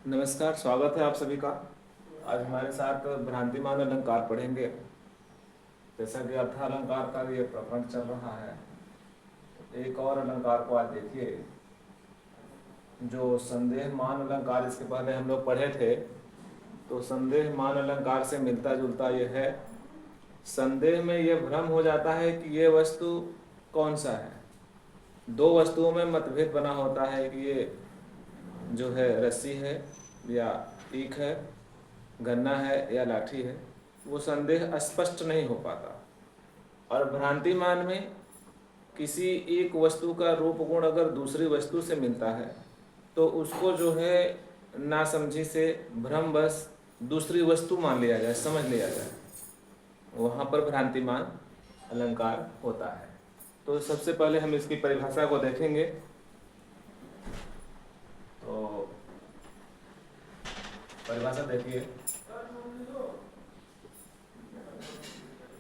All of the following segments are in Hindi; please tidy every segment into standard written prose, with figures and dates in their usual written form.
नमस्कार, स्वागत है आप सभी का। आज हमारे साथ भ्रांतिमान अलंकार पढ़ेंगे। जैसा कि अर्थ अलंकार का ये प्रकरण चल रहा है, एक और अलंकार को आज देखिए। जो संदेहमान अलंकार इसके पहले हम लोग पढ़े थे, तो संदेहमान अलंकार से मिलता जुलता ये है। संदेह में ये भ्रम हो जाता है कि ये वस्तु कौन सा है। दो वस्तुओं में मतभेद बना होता है कि ये जो है रस्सी है या ईख है, गन्ना है या लाठी है। वो संदेह स्पष्ट नहीं हो पाता। और भ्रांतिमान में किसी एक वस्तु का रूप गुण अगर दूसरी वस्तु से मिलता है तो उसको जो है नासमझी से भ्रमवश दूसरी वस्तु मान लिया जाए, समझ लिया जाए। वहाँ पर भ्रांतिमान अलंकार होता है। तो सबसे पहले हम इसकी परिभाषा को देखेंगे। तो परिभाषा देखिए,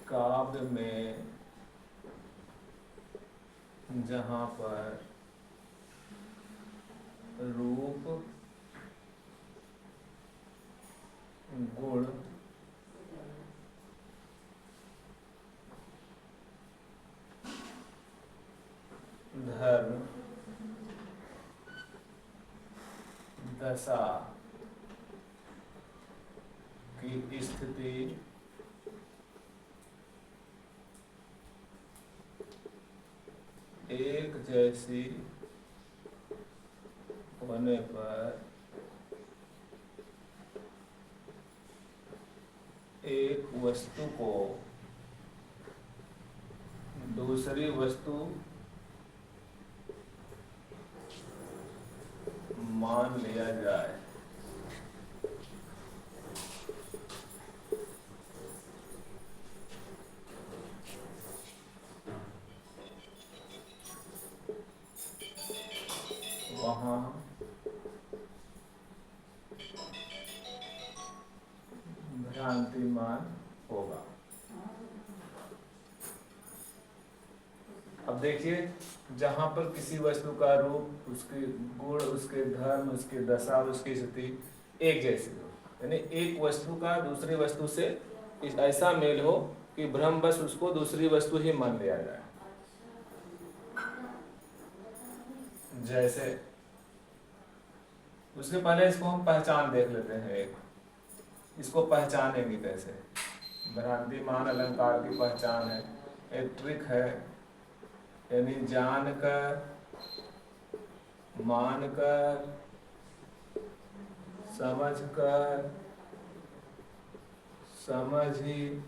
काव्य में जहाँ पर रूप गुण धर्म दशा की स्थिति एक जैसी होने पर एक वस्तु को दूसरी वस्तु मान लिया जाए। वहाँ भ्रांतिमान होगा। अब देखिए, जहाँ पर किसी वस्तु का रूप, उसके गुण, उसके धर्म, उसकी दशा, उसकी स्थिति एक जैसी हो, यानी एक वस्तु का दूसरी वस्तु से ऐसा मेल हो कि भ्रमवश उसको दूसरी वस्तु ही मान लिया जाए। जैसे उसके पहले इसको हम पहचान देख लेते हैं। एक इसको पहचानेंगे कैसे। भ्रांतिमान अलंकार की पहचान है, एक ट्रिक है, यानी जानकर, मानकर, समझकर, समझी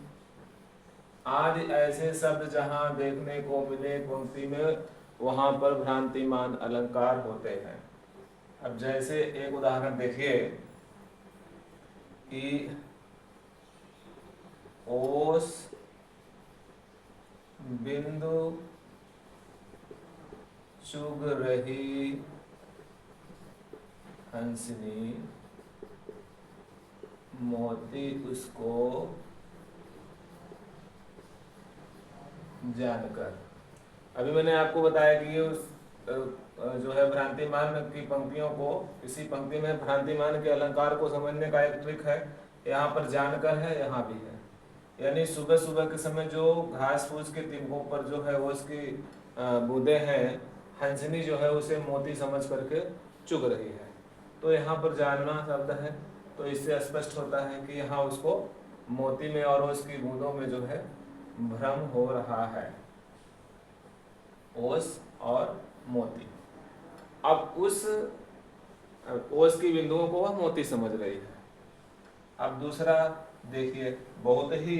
आदि ऐसे शब्द जहाँ देखने को मिले पंक्ति में, वहाँ पर भ्रांतिमान अलंकार होते हैं। अब जैसे एक उदाहरण देखिए कि ओस बिंदु चुग रही हंसनी, मोती उसको जानकर। अभी मैंने आपको बताया कि ये उस जो है भ्रांतिमान की पंक्तियों को, इसी पंक्ति में भ्रांतिमान के अलंकार को समझने का एक ट्रिक है। यहाँ पर जानकर है, यहाँ भी है। यानी सुबह सुबह के समय जो घास फूस के तिनकों पर जो है वो उसकी बूंदे हैं, हंसनी जो है उसे मोती समझ करके चुग रही है। तो यहाँ पर जानना शब्द है, तो इससे स्पष्ट होता है कि यहाँ उसको मोती में और उसकी बूंदों में जो है भ्रम हो रहा है, ओस और मोती। अब उस ओस की बिंदुओं को वह मोती समझ रही है। अब दूसरा देखिए, बहुत ही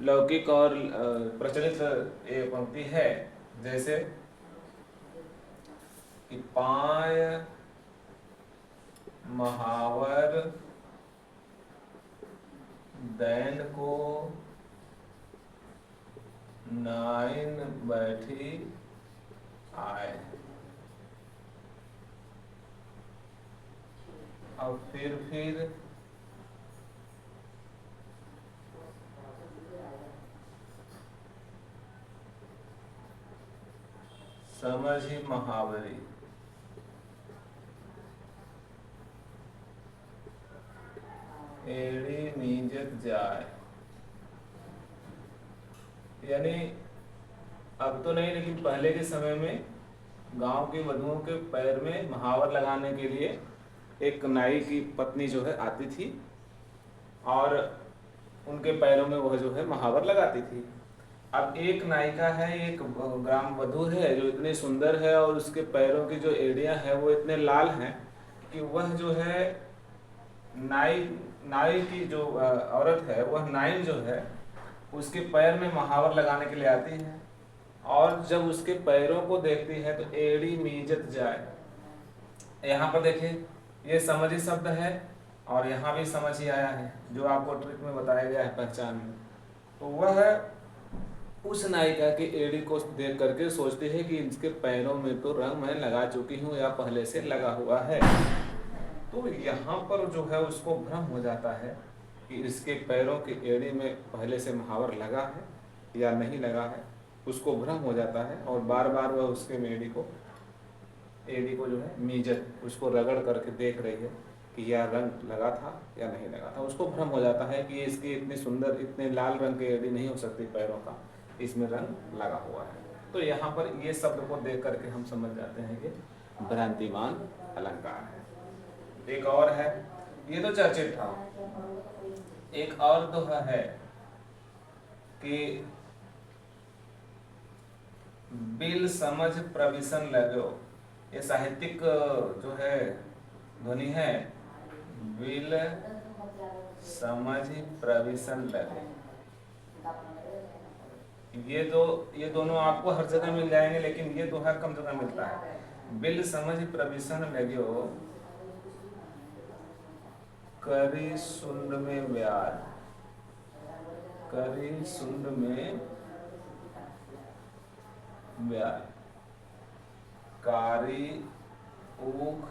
लौकिक और प्रचलित ये पंक्ति है। जैसे कि पाय महावर दैन को नाइन बैठी आए। अब फिर समझ ही महावरी। एड़ी नीजत जाए, यानी अब तो नहीं लेकिन पहले के समय में गांव की वधुओं के पैर में महावर लगाने के लिए एक नाई की पत्नी जो है आती थी और उनके पैरों में वह जो है महावर लगाती थी। अब एक नायिका है, एक ग्राम वधु है जो इतनी सुंदर है और उसके पैरों की जो एड़ियां हैं वो इतने लाल हैं कि वह जो है नाई नाई की जो औरत है वह नाइन जो है उसके पैर में महावर लगाने के लिए आती है और जब उसके पैरों को देखती है तो एड़ी मीजत जाए। यहाँ पर देखिए ये समझी शब्द है और यहाँ भी समझ ही आया है जो आपको ट्रिक में बताया गया है पहचान में। तो वह उस नायिका की एड़ी को देख करके सोचती है कि इसके पैरों में तो रंग मैं लगा चुकी हूँ या पहले से लगा हुआ है। तो यहाँ पर जो है उसको भ्रम हो जाता है कि इसके पैरों की एड़ी में पहले से महावर लगा है या नहीं लगा है, उसको भ्रम हो जाता है और बार बार वह उसके एड़ी को जो है मीजत उसको रगड़ करके देख रही है कि यह रंग लगा था या नहीं लगा था। उसको भ्रम हो जाता है कि इसकी इतनी सुंदर इतने लाल रंग की एड़ी नहीं हो सकती पैरों का, इसमें रंग लगा हुआ है। तो यहाँ पर ये शब्द को देख करके हम समझ जाते हैं कि भ्रांतिमान अलंकार है। एक और है, ये तो चर्चित था, एक और तो है कि बिल समझ प्रविशन लगो, ये साहित्यिक जो है ध्वनि है, बिल समझ प्रविशन लगे। ये दोनों आपको हर जगह मिल जाएंगे लेकिन ये दोहा कम जगह मिलता है। बिल समझ प्रविशन लग्यो करी सुंड में ब्याल, करी सुंड में ब्याल, कारी ऊख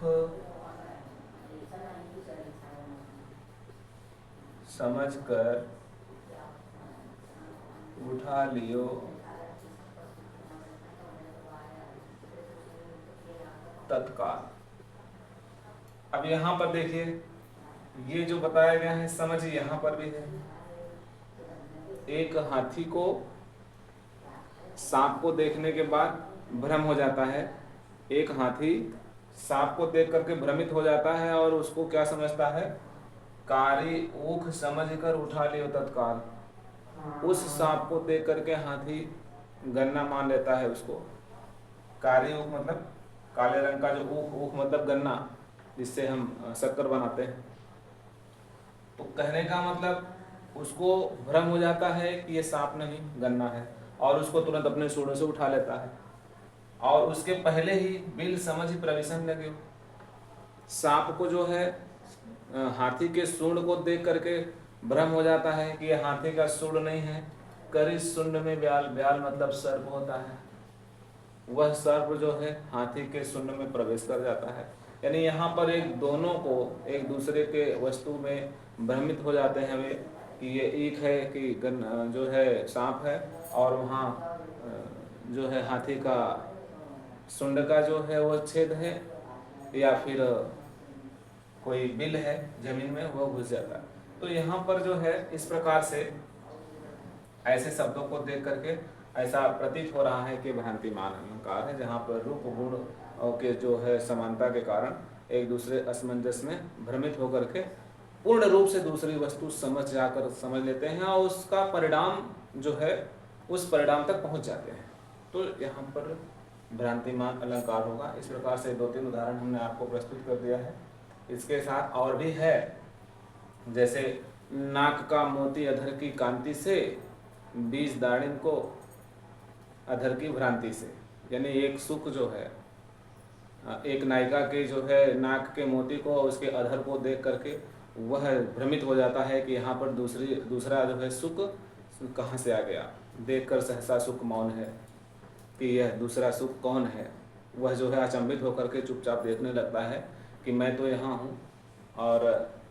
समझकर उठा लियो तत्काल। अब यहाँ पर देखिए ये जो बताया गया है समझ यहाँ पर भी है। एक हाथी को सांप को देखने के बाद भ्रम हो जाता है, एक हाथी सांप को देख करके भ्रमित हो जाता है और उसको क्या समझता है, कारी ऊख समझकर उठा लियो तत्काल। उस सांप को देख करके हाथी गन्ना मान लेता है उसको। कारी ऊख मतलब काले रंग का जो ऊख, ऊख मतलब गन्ना जिससे हम शक्कर बनाते हैं। तो कहने का मतलब उसको भ्रम हो जाता है कि ये सांप नहीं गन्ना है और उसको तुरंत अपने सूंड से उठा लेता है। और उसके पहले ही बिल समझ प्रविशन लगे, सांप को जो है हाथी के सूंड को देख करके भ्रम हो जाता है कि ये हाथी का सूंड नहीं है। करी सुंड में ब्याल, ब्याल मतलब सर्प होता है, वह सर्प जो है हाथी के सुंड में प्रवेश कर जाता है। यानी यहाँ पर एक दोनों को एक दूसरे के वस्तु में भ्रमित हो जाते हैं वे कि ये ईख है कि जो है सांप है और वहाँ जो है हाथी का सुंड का जो है वो छेद है या फिर कोई बिल है जमीन में वो घुस जाता है। तो यहाँ पर जो है इस प्रकार से ऐसे शब्दों को देख करके ऐसा प्रतीत हो रहा है कि भ्रांतिमान अलंकार है, जहाँ पर रूप गुण के जो है समानता के कारण एक दूसरे असमंजस में भ्रमित होकर के पूर्ण रूप से दूसरी वस्तु समझ लेते हैं और उसका परिणाम जो है उस परिणाम तक पहुंच जाते हैं। तो यहाँ पर भ्रांतिमान अलंकार होगा। इस प्रकार से 2-3 उदाहरण हमने आपको प्रस्तुत कर दिया है। इसके साथ और भी है, जैसे नाक का मोती अधर की कांति से, बीज दाड़िम को अधर की भ्रांति से। यानी एक सुख जो है एक नायिका के जो है नाक के मोती को और उसके अधर को देख करके वह भ्रमित हो जाता है कि यहाँ पर दूसरा जो है सुख कहाँ से आ गया। देखकर सहसा सुख मौन है कि यह दूसरा सुख कौन है। वह जो है अचंभित होकर के चुपचाप देखने लगता है कि मैं तो यहाँ हूँ और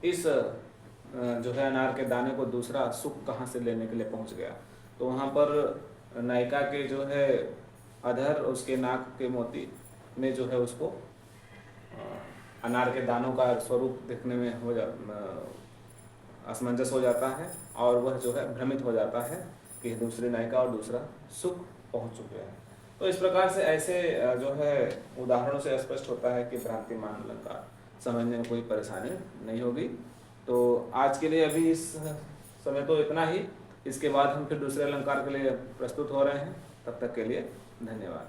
इस जो है अनार के दाने को दूसरा सुख कहाँ से लेने के लिए पहुँच गया। तो वहाँ पर नायिका के जो है अधर उसके नाक के मोती में जो है उसको अनार के दानों का स्वरूप देखने में असमंजस हो जाता है और वह जो है भ्रमित हो जाता है कि दूसरी नायिका और दूसरा सुख पहुंच चुके हैं। तो इस प्रकार से ऐसे जो है उदाहरणों से स्पष्ट होता है कि भ्रांतिमान अलंकार समझने में कोई परेशानी नहीं होगी। तो आज के लिए अभी इस समय तो इतना ही। इसके बाद हम फिर दूसरे अलंकार के लिए प्रस्तुत हो रहे हैं। तब तक के लिए धन्यवाद।